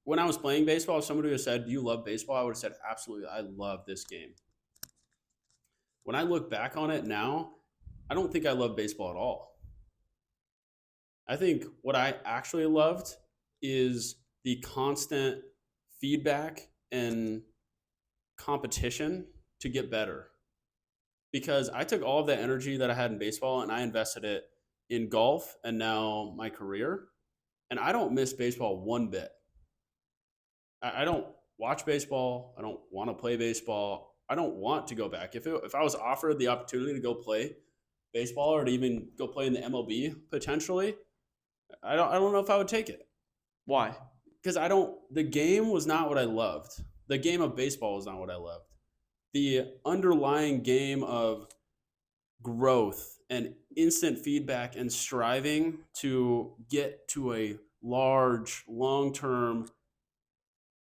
when I was playing baseball, if somebody would have said, "Do you love baseball?" I would have said, "Absolutely, I love this game." When I look back on it now, I don't think I love baseball at all. I think what I actually loved is the constant feedback and competition to get better. Because I took all of that energy that I had in baseball and I invested it in golf and now my career. And I don't miss baseball one bit. I don't watch baseball. I don't want to play baseball. I don't want to go back. If I was offered the opportunity to go play baseball or to even go play in the MLB potentially, I don't know if I would take it Why? because I don't. The game was not what I loved. The game of baseball was not what I loved. The underlying game of growth and instant feedback and striving to get to a large, long term,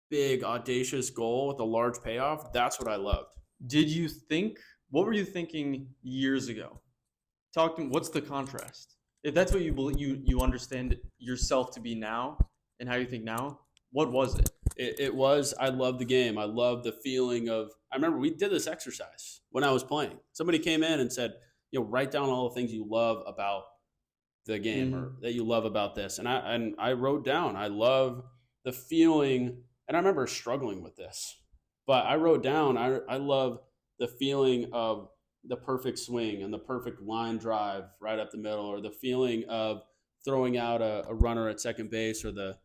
big, audacious goal with a large payoff, that's what I loved. Did you think? What were you thinking years ago? Talk to me. What's the contrast? If that's what you believe, you understand yourself to be now, and how you think now. What was it? It was, I loved the game. I loved the feeling of, I remember we did this exercise when I was playing. Somebody came in and said, write down all the things you love about the game or Mm-hmm. that you love about this. And I wrote down, I love the feeling, and I remember struggling with this, but I wrote down, I love the feeling of the perfect swing and the perfect line drive right up the middle, or the feeling of throwing out a runner at second base, or the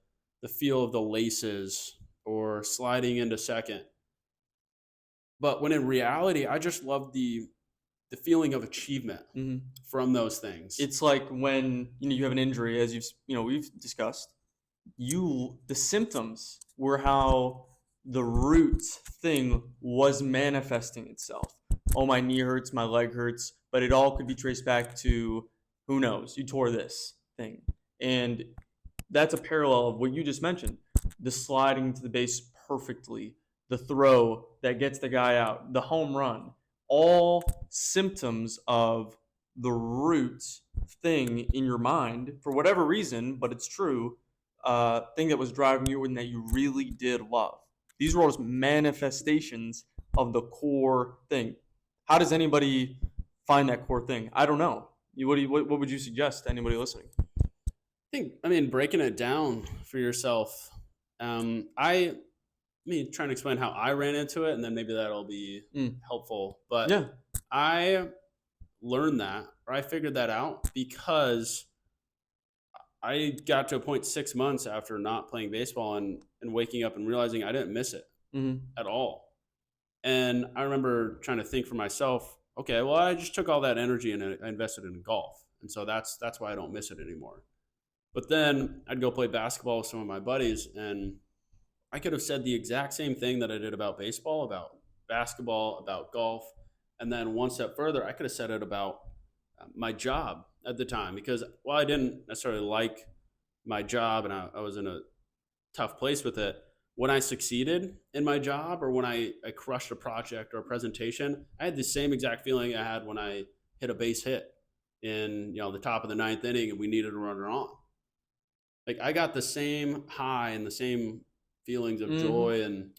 feel of the laces or sliding into second. But when in reality, I just love the feeling of achievement Mm-hmm. from those things. It's like when you have an injury, as we've discussed. The symptoms were how the root thing was manifesting itself. Oh, my knee hurts, my leg hurts, but it all could be traced back to, who knows, you tore this thing. And that's a parallel of what you just mentioned: the sliding to the base perfectly, the throw that gets the guy out, the home run, all symptoms of the root thing in your mind for whatever reason, but it's true, thing that was driving you and that you really did love. These were all manifestations of the core thing. How does anybody find that core thing? I don't know. What would you suggest to anybody listening? I mean, breaking it down for yourself. I mean, trying to explain how I ran into it, and then maybe that'll be Mm. helpful. But Yeah. I learned that, or I figured that out because I got to a point 6 months after not playing baseball and waking up and realizing I didn't miss it Mm-hmm. at all. And I remember trying to think for myself, okay, well, I just took all that energy and I invested in golf. And so that's why I don't miss it anymore. But then I'd go play basketball with some of my buddies, and I could have said the exact same thing that I did about baseball, about basketball, about golf. And then one step further, I could have said it about my job at the time, because while I didn't necessarily like my job and I was in a tough place with it, when I succeeded in my job or when I crushed a project or a presentation, I had the same exact feeling I had when I hit a base hit in the top of the ninth inning and we needed a runner on. Like I got the same high and the same feelings of Mm-hmm. joy and